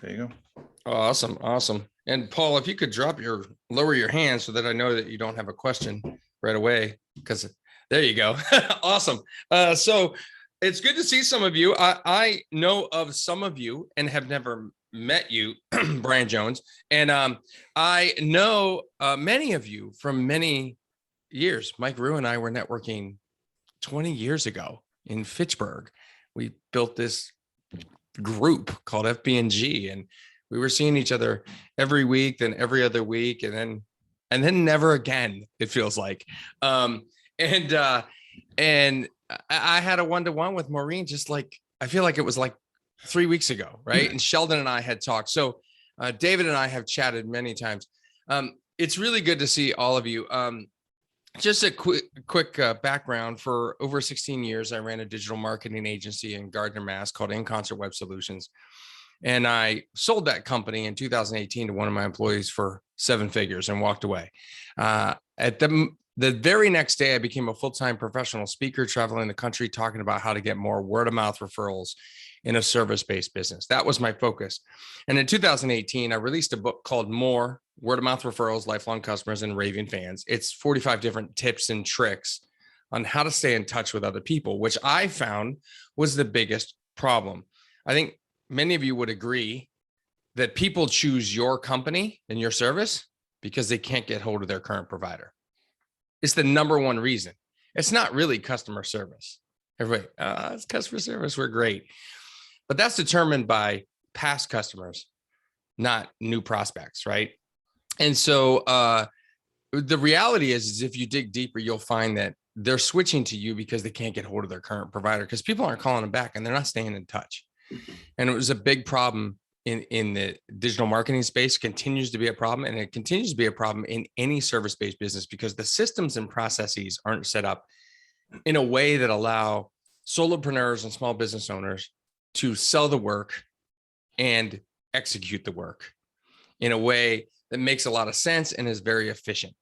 There you go. Awesome. Awesome. And Paul, if you could lower your hand so that I know that you don't have a question right away, because there you go. Awesome. So it's good to see some of you. I know of some of you and have never met you, Brian Jones. And I know many of you from many years. Mike Rue and I were networking 20 years ago in Fitchburg. We built this group called FB&G, and we were seeing each other every week, then every other week, and then never again, it feels like. And I had a one-to-one with Maureen, just like, I feel like it was like 3 weeks ago, right? And Sheldon and I had talked. So David and I have chatted many times. It's really good to see all of you. Just a quick background. For over 16 years, I ran a digital marketing agency in Gardner, Mass. called In Concert Web Solutions. And I sold that company in 2018 to one of my employees for 7 figures and walked away. At the very next day, I became a full-time professional speaker, traveling the country, talking about how to get more word-of-mouth referrals in a service-based business. That was my focus. And in 2018, I released a book called More: Word-of-Mouth Referrals, Lifelong Customers, and Raving Fans. It's 45 different tips and tricks on how to stay in touch with other people, which I found was the biggest problem. I think many of you would agree that people choose your company and your service because they can't get hold of their current provider. It's the number one reason. It's not really customer service. Everybody, it's customer service. We're great. But that's determined by past customers, not new prospects, right? And so the reality is if you dig deeper, you'll find that they're switching to you because they can't get hold of their current provider, because people aren't calling them back and they're not staying in touch. And it was a big problem in the digital marketing space, continues to be a problem, and it continues to be a problem in any service-based business, because the systems and processes aren't set up in a way that allow solopreneurs and small business owners to sell the work and execute the work in a way that makes a lot of sense and is very efficient.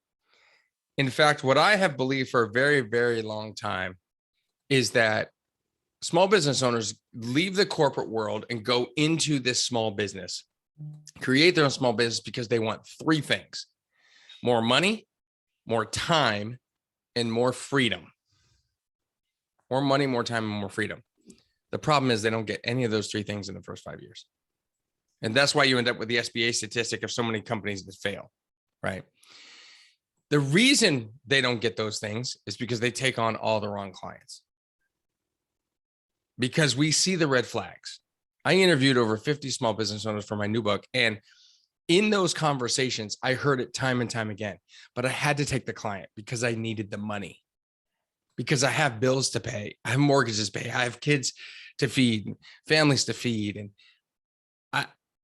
In fact, what I have believed for a very, very long time is that small business owners leave the corporate world and go into this small business, create their own small business, because they want 3 things: more money, more time, and more freedom. More money, more time, and more freedom. The problem is they don't get any of those 3 things in the first 5 years. And that's why you end up with the SBA statistic of so many companies that fail, right? The reason they don't get those things is because they take on all the wrong clients. Because we see the red flags. I interviewed over 50 small business owners for my new book, and in those conversations, I heard it time and time again, but I had to take the client because I needed the money, because I have bills to pay, I have mortgages to pay, I have kids to feed, families to feed, and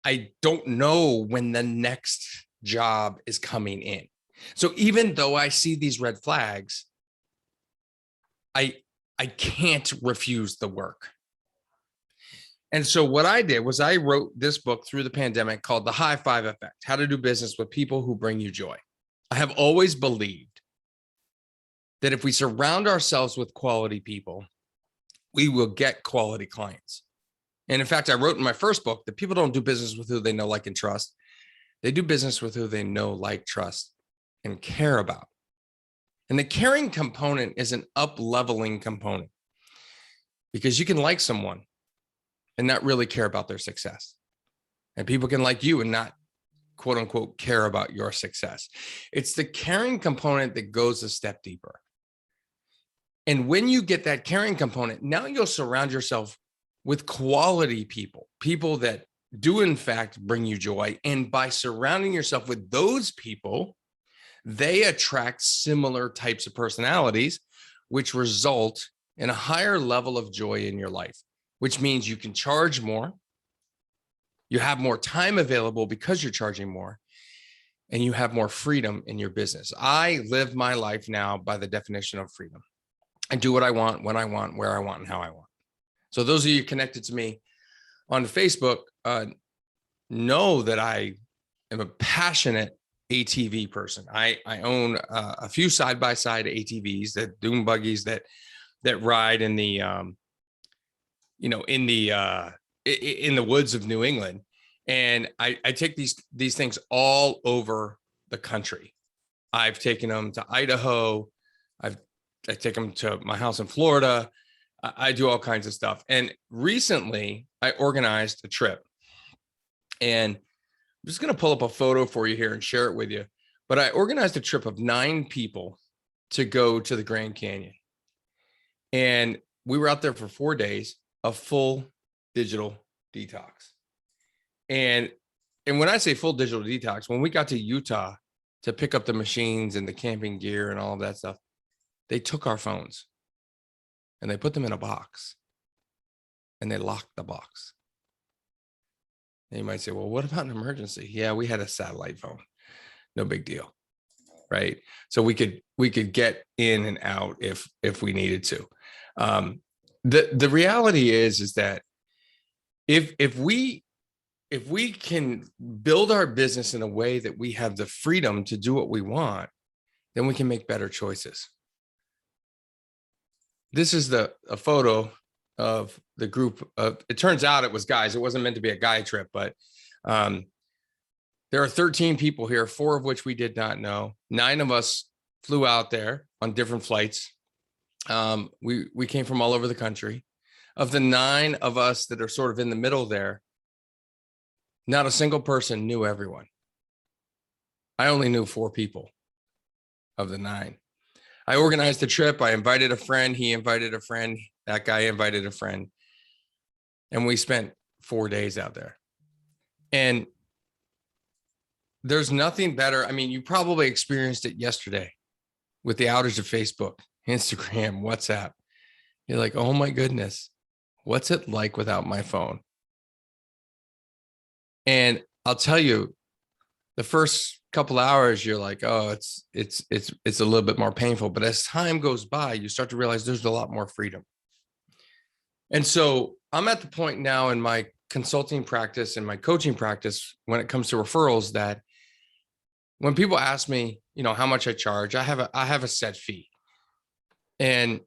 I don't know when the next job is coming in. So even though I see these red flags, I can't refuse the work. And so what I did was I wrote this book through the pandemic called The High Five Effect: How to Do Business with People Who Bring You Joy. I have always believed that if we surround ourselves with quality people, we will get quality clients. And in fact, I wrote in my first book that people don't do business with who they know, like, and trust. They do business with who they know, like, trust, and care about. And the caring component is an up-leveling component, because you can like someone and not really care about their success. And people can like you and not, quote unquote, care about your success. It's the caring component that goes a step deeper. And when you get that caring component, now you'll surround yourself with quality people, people that do in fact bring you joy. And by surrounding yourself with those people, they attract similar types of personalities, which result in a higher level of joy in your life, which means you can charge more, you have more time available because you're charging more, and you have more freedom in your business. I live my life now by the definition of freedom. I do what I want, when I want, where I want, and how I want. So those of you connected to me on Facebook know that I am a passionate ATV person. I own a few side-by-side ATVs, that dune buggies that ride in the in the woods of New England. And I take these things all over the country. I've taken them to Idaho. I take them to my house in Florida. I do all kinds of stuff. And recently I organized a trip, and I'm just going to pull up a photo for you here and share it with you. But I organized a trip of 9 people to go to the Grand Canyon. And we were out there for 4 days, a full digital detox. And when I say full digital detox, when we got to Utah to pick up the machines and the camping gear and all of that stuff, they took our phones and they put them in a box and they locked the box. And you might say, well, what about an emergency? Yeah, we had a satellite phone. No big deal. Right. So we could get in and out if we needed to. The reality is that if we can build our business in a way that we have the freedom to do what we want, then we can make better choices. This is a photo of the group of, it turns out it was guys. It wasn't meant to be a guy trip, but there are 13 people here, 4 of which we did not know. 9 of us flew out there on different flights. We came from all over the country. Of the 9 of us that are sort of in the middle there, not a single person knew everyone. I only knew 4 people of the 9. I organized the trip. I invited a friend. He invited a friend. That guy invited a friend. And we spent 4 days out there. And there's nothing better. I mean, you probably experienced it yesterday with the outage of Facebook, Instagram, WhatsApp. You're like, oh my goodness, what's it like without my phone? And I'll tell you, the first couple hours, you're like, oh, it's a little bit more painful. But as time goes by, you start to realize there's a lot more freedom. And so I'm at the point now in my consulting practice and my coaching practice when it comes to referrals that when people ask me, how much I charge, I have a set fee. And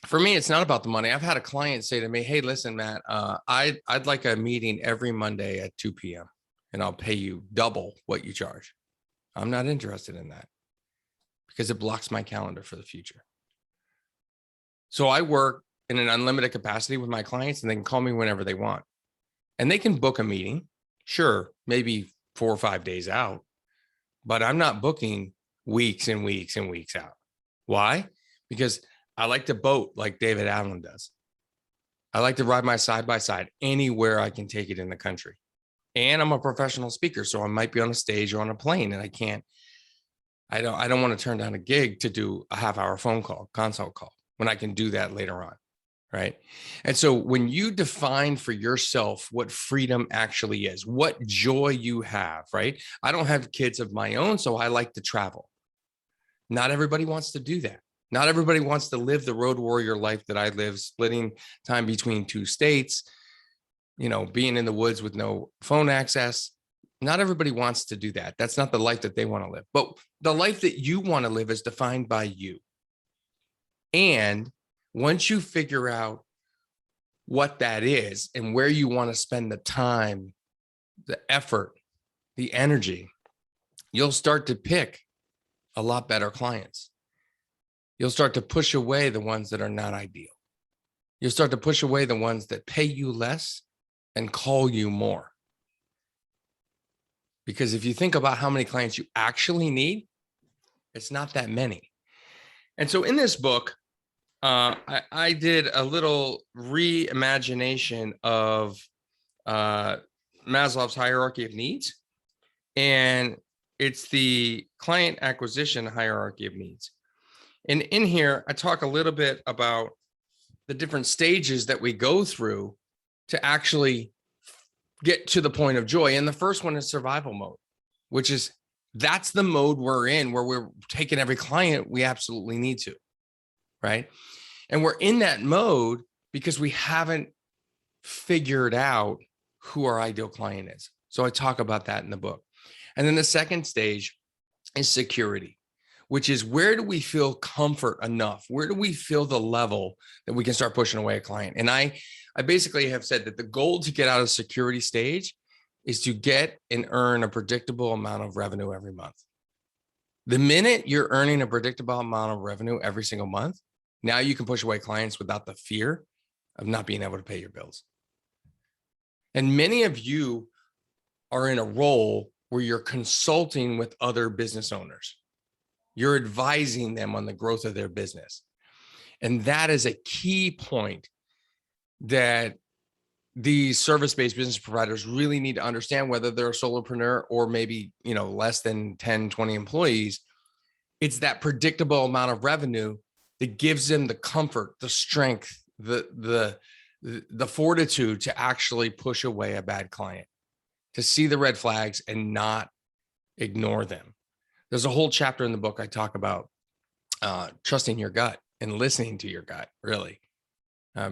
for me, it's not about the money. I've had a client say to me, hey, listen, Matt, I'd like a meeting every Monday at 2 p.m. and I'll pay you double what you charge. I'm not interested in that because it blocks my calendar for the future. So I work in an unlimited capacity with my clients, and they can call me whenever they want. And they can book a meeting, sure, maybe 4 or 5 days out, but I'm not booking weeks and weeks and weeks out. Why? Because I like to boat like David Allen does. I like to ride my side-by-side anywhere I can take it in the country. And I'm a professional speaker, so I might be on a stage or on a plane, and I don't want to turn down a gig to do a half-hour phone call, consult call, when I can do that later on, right? And so when you define for yourself what freedom actually is, what joy you have, right? I don't have kids of my own, so I like to travel. Not everybody wants to do that. Not everybody wants to live the road warrior life that I live, splitting time between 2 states, being in the woods with no phone access. Not everybody wants to do that. That's not the life that they want to live. But the life that you want to live is defined by you. And once you figure out what that is and where you want to spend the time, the effort, the energy, you'll start to pick a lot better clients. You'll start to push away the ones that are not ideal. You'll start to push away the ones that pay you less and call you more. Because if you think about how many clients you actually need, it's not that many. And so in this book, I did a little reimagination of Maslow's hierarchy of needs. And it's the client acquisition hierarchy of needs. And in here, I talk a little bit about the different stages that we go through to actually get to the point of joy. And the first one is survival mode, which is that's the mode we're in, where we're taking every client we absolutely need to, right? And we're in that mode because we haven't figured out who our ideal client is. So I talk about that in the book. And then the second stage is security, which is where do we feel comfort enough? Where do we feel the level that we can start pushing away a client? And I basically have said that the goal to get out of security stage is to get and earn a predictable amount of revenue every month. The minute you're earning a predictable amount of revenue every single month, now you can push away clients without the fear of not being able to pay your bills. And many of you are in a role where you're consulting with other business owners. You're advising them on the growth of their business. And that is a key point that these service-based business providers really need to understand, whether they're a solopreneur or maybe, less than 10, 20 employees. It's that predictable amount of revenue that gives them the comfort, the strength, the fortitude to actually push away a bad client, to see the red flags and not ignore them. There's a whole chapter in the book I talk about trusting your gut and listening to your gut, really.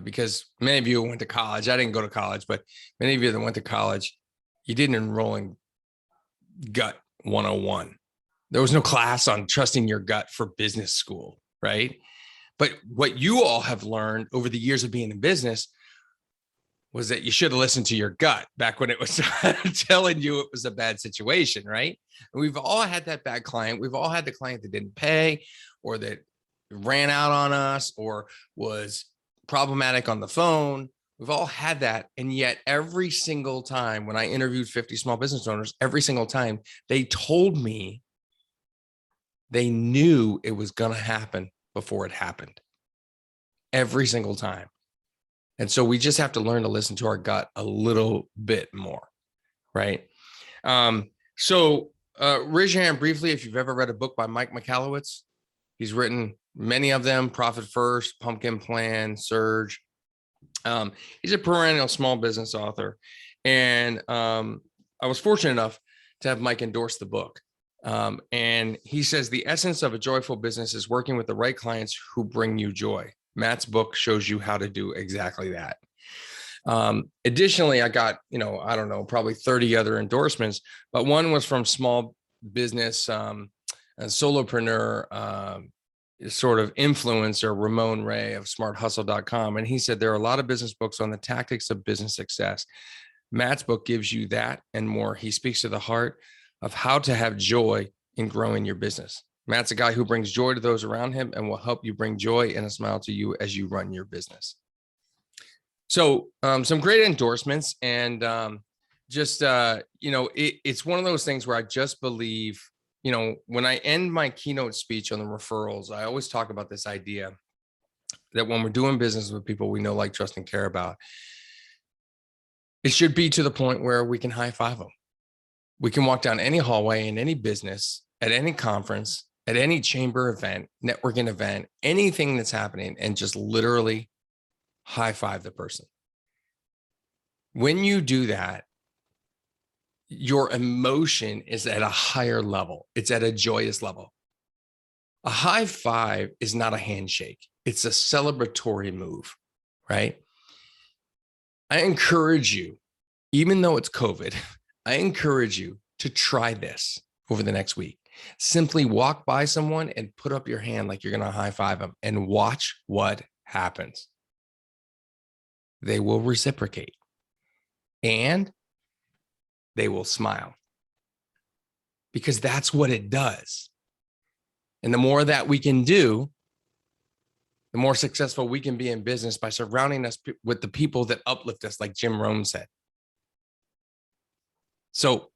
Because many of you went to college. I didn't go to college, but many of you that went to college, you didn't enroll in Gut 101. There was no class on trusting your gut for business school, right? But what you all have learned over the years of being in business was that you should have listened to your gut back when it was telling you it was a bad situation, right? And we've all had that bad client. We've all had the client that didn't pay, or that ran out on us, or was problematic on the phone. We've all had that. And yet every single time when I interviewed 50 small business owners, every single time they told me they knew it was going to happen before it happened. Every single time. And so we just have to learn to listen to our gut a little bit more, right? So raise your hand briefly if you've ever read a book by Mike Michalowicz. He's written many of them: Profit First, Pumpkin Plan, Surge. He's a perennial small business author. And I was fortunate enough to have Mike endorse the book. And he says, the essence of a joyful business is working with the right clients who bring you joy. Matt's book shows you how to do exactly that. Additionally, I got, probably 30 other endorsements, but one was from small business, a solopreneur, sort of influencer, Ramon Ray of smarthustle.com. And he said, there are a lot of business books on the tactics of business success. Matt's book gives you that and more. He speaks to the heart of how to have joy in growing your business. Matt's a guy who brings joy to those around him and will help you bring joy and a smile to you as you run your business. So some great endorsements. And it's one of those things where I just believe, when I end my keynote speech on the referrals, I always talk about this idea that when we're doing business with people we know, like, trust, and care about, it should be to the point where we can high five them. We can walk down any hallway in any business, at any conference, at any chamber event, networking event, anything that's happening, and just literally high five the person. When you do that, your emotion is at a higher level. It's at a joyous level. A high five is not a handshake. It's a celebratory move, right? I encourage you, even though it's COVID, I encourage you to try this over the next week. Simply walk by someone and put up your hand like you're going to high five them and watch what happens. They will reciprocate and they will smile, because that's what it does. And the more that we can do, the more successful we can be in business by surrounding us with the people that uplift us, like Jim Rohn said. So,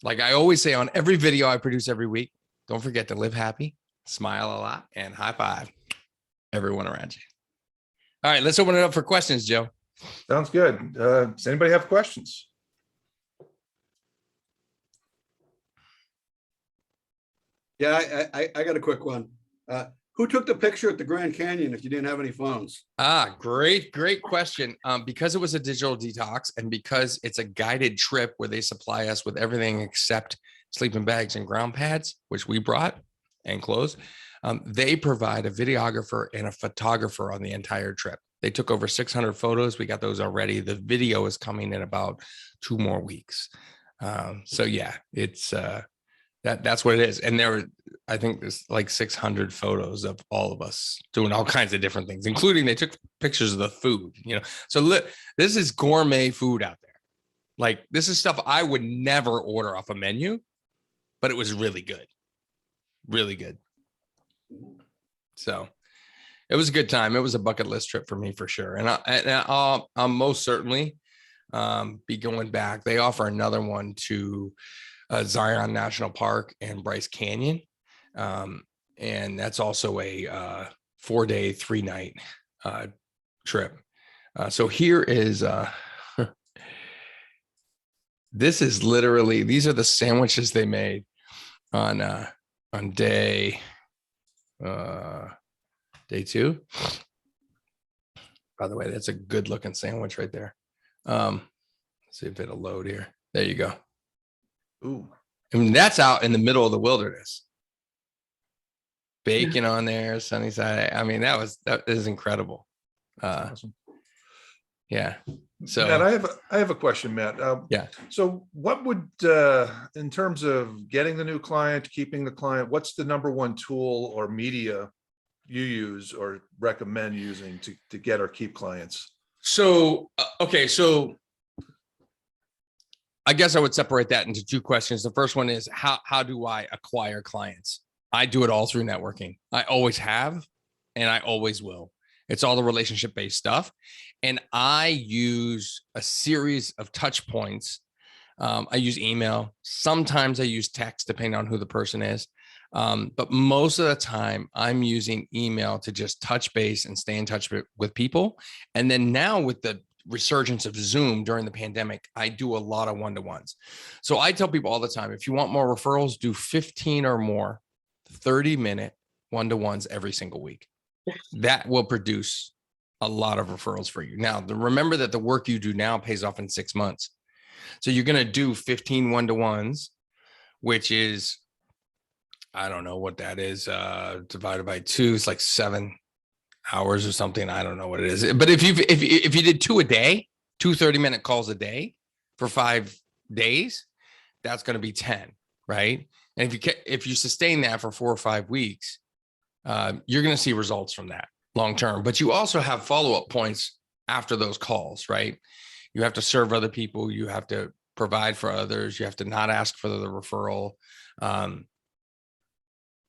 like I always say on every video I produce every week, don't forget to live happy, smile a lot, and high five everyone around you. All right, let's open it up for questions, Joe. Sounds good. Does anybody have questions? Yeah, I got a quick one. Who took the picture at the Grand Canyon if you didn't have any phones? Great question. Because it was a digital detox and because it's a guided trip where they supply us with everything except sleeping bags and ground pads, which we brought, and clothes, they provide a videographer and a photographer on the entire trip. They took over 600 photos. We got those already. The video is coming in about 2 more weeks. So yeah, it's that's what it is. And I think there's like 600 photos of all of us doing all kinds of different things, including they took pictures of the food, So this is gourmet food out there. Like, this is stuff I would never order off a menu, but it was really good. Really good. So it was a good time. It was a bucket list trip for me for sure. And I'll most certainly be going back. They offer another one to Zion National Park and Bryce Canyon. And that's also a 4-day, 3-night trip. So here is this is literally, these are the sandwiches they made on day 2. By the way, that's a good looking sandwich right there. Let's see if it'll load here. There you go. Ooh. I mean, that's out in the middle of the wilderness. Bacon on there, sunny side. I mean, that is incredible. Awesome. Yeah. So Matt, I have a question, Matt. Yeah. So what would, in terms of getting the new client, keeping the client, what's the number one tool or media you use or recommend using to get or keep clients? So, okay. So I guess I would separate that into 2 questions. The first one is how do I acquire clients? I do it all through networking. I always have, and I always will. It's all the relationship-based stuff. And I use a series of touch points. I use email. Sometimes I use text, depending on who the person is. But most of the time, I'm using email to just touch base and stay in touch with people. And then now with the resurgence of Zoom during the pandemic, I do a lot of one-to-ones. So I tell people all the time, if you want more referrals, do 15 or more 30-minute one-to-ones every single week. That will produce a lot of referrals for you. Now, remember that the work you do now pays off in 6 months. So you're going to do 15 one-to-ones, which is, I don't know what that is, divided by 2. It's like 7 hours or something. I don't know what it is. But if you did 2 a day, 2 30-minute calls a day for 5 days, that's going to be 10, right? And if you sustain that for 4 or 5 weeks, you're going to see results from that long term. But you also have follow-up points after those calls, right? You have to serve other people. You have to provide for others. You have to not ask for the referral.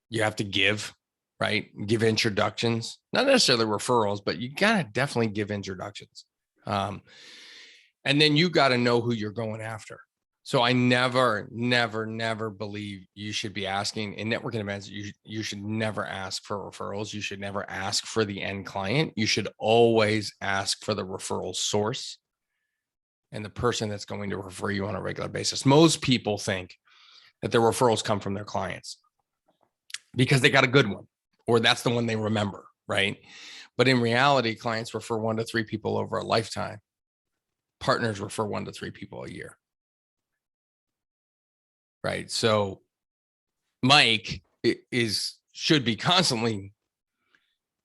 You have to give, right? Give introductions, not necessarily referrals, but you got to definitely give introductions. And then you got to know who you're going after. So I never believe you should be asking in networking events. You should never ask for referrals. You should never ask for the end client. You should always ask for the referral source and the person that's going to refer you on a regular basis. Most people think that their referrals come from their clients because they got a good one, or that's the one they remember, right? But in reality, clients refer 1 to 3 people over a lifetime. Partners refer 1 to 3 people a year. Right. So Mike should be constantly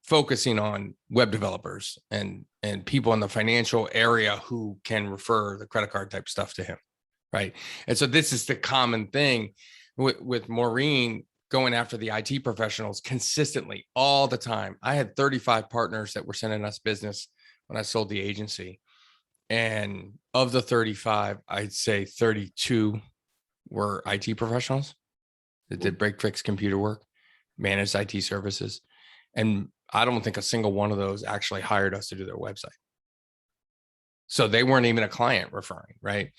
focusing on web developers and people in the financial area who can refer the credit card type stuff to him. Right. And so this is the common thing with Maureen going after the IT professionals consistently all the time. I had 35 partners that were sending us business when I sold the agency. And of the 35, I'd say 32 were IT professionals that did break-fix computer work, managed IT services. And I don't think a single one of those actually hired us to do their website. So they weren't even a client referring, right?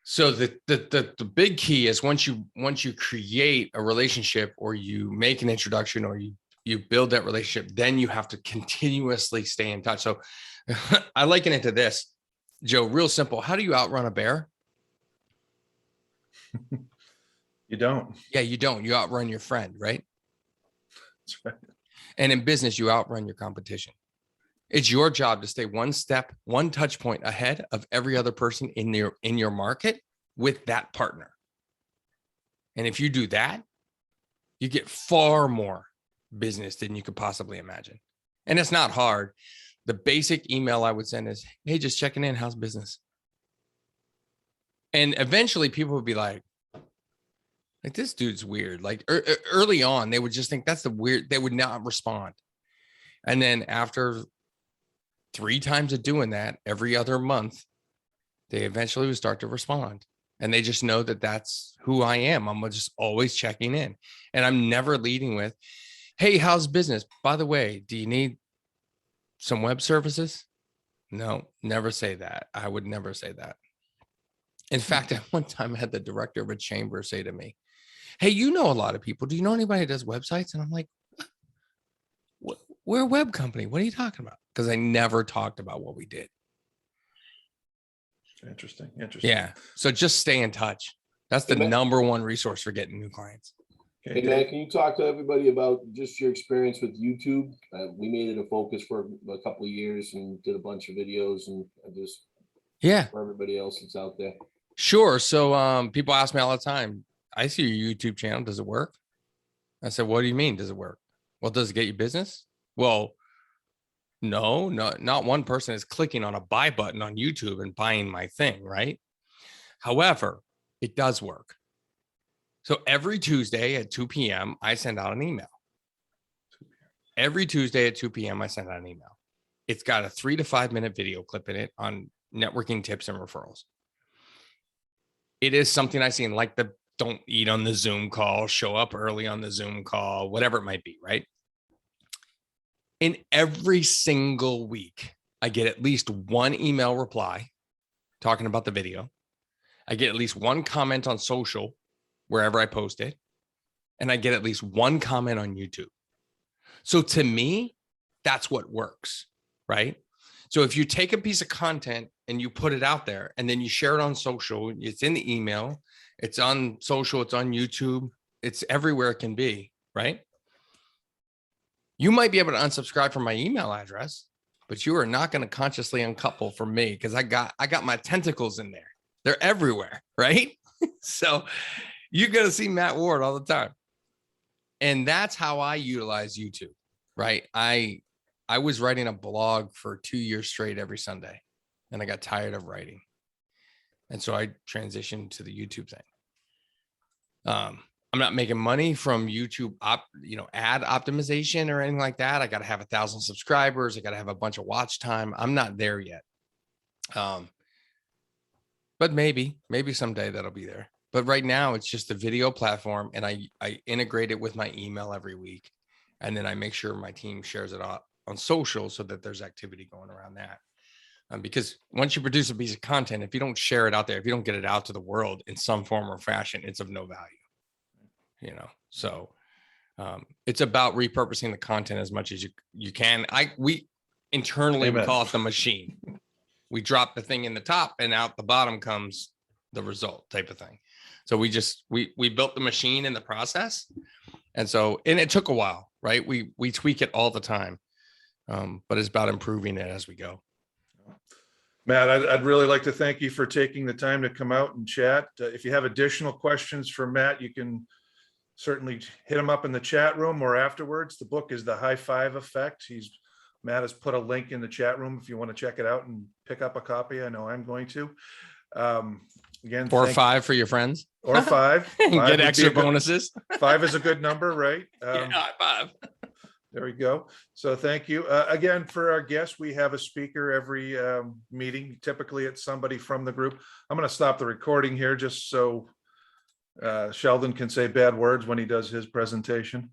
So the big key is once you create a relationship or you make an introduction or you build that relationship, then you have to continuously stay in touch. So I liken it to this, Joe, real simple. How do you outrun a bear? You don't. Yeah, you don't. You outrun your friend, right? That's right. And in business, you outrun your competition. It's your job to stay one step, one touch point ahead of every other person in your market with that partner. And if you do that, you get far more business than you could possibly imagine. And it's not hard. The basic email I would send is, hey, just checking in. How's business? And eventually people would be like, this dude's weird. Like early on, they would just think that's the weird, they would not respond. And then after 3 times of doing that every other month, they eventually would start to respond. And they just know that that's who I am. I'm just always checking in. And I'm never leading with, hey, how's business? By the way, do you need some web services? No, never say that. I would never say that. In fact, at one time I had the director of a chamber say to me, hey, you know a lot of people. Do you know anybody that does websites? And I'm like, we're a web company. What are you talking about? Because I never talked about what we did. Interesting. Interesting. Yeah. So just stay in touch. That's the number one resource for getting new clients. Okay, Hey man, can you talk to everybody about just your experience with YouTube? We made it a focus for a couple of years and did a bunch of videos, and just for everybody else that's out there. Sure. So people ask me all the time, I see your YouTube channel. Does it work? I said, what do you mean? Does it work? Well, does it get you business? Well, no, not one person is clicking on a buy button on YouTube and buying my thing, right? However, it does work. So every Tuesday at 2 p.m., I send out an email. Every Tuesday at 2 p.m., I send out an email. It's got a 3 to 5 minute video clip in it on networking tips and referrals. It is something I seen, like the don't eat on the Zoom call, show up early on the Zoom call, whatever it might be, right? In every single week, I get at least one email reply talking about the video. I get at least one comment on social, wherever I post it. And I get at least one comment on YouTube. So to me, that's what works, right? So if you take a piece of content and you put it out there and then you share it on social, it's in the email, it's on social, it's on YouTube, it's everywhere it can be, right? You might be able to unsubscribe from my email address, but you are not going to consciously uncouple from me because I got my tentacles in there. They're everywhere, right? So you're going to see Matt Ward all the time. And that's how I utilize YouTube, right? I was writing a blog for 2 years straight every Sunday, and I got tired of writing. And so I transitioned to the YouTube thing. I'm not making money from YouTube ad optimization or anything like that. I got to have 1,000 subscribers. I got to have a bunch of watch time. I'm not there yet. But maybe someday that'll be there. But right now it's just a video platform, and I integrate it with my email every week. And then I make sure my team shares it on social so that there's activity going around that. Because once you produce a piece of content, if you don't share it out there, if you don't get it out to the world in some form or fashion, it's of no value. So it's about repurposing the content as much as you can. We internally we call it the machine. We drop the thing in the top and out the bottom comes the result type of thing. So we built the machine in the process. And it took a while, right? We tweak it all the time. But it's about improving it as we go. Matt, I'd really like to thank you for taking the time to come out and chat. If you have additional questions for Matt, you can certainly hit him up in the chat room or afterwards. The book is The High Five Effect. Matt has put a link in the chat room if you want to check it out and pick up a copy. I know I'm going to. Again, or 5 for your friends. Or 5. Get extra bonuses. 5 is a good number, right? Yeah, 5. There we go. So thank you. Again, for our guests, we have a speaker every meeting. Typically, it's somebody from the group. I'm going to stop the recording here just so Sheldon can say bad words when he does his presentation.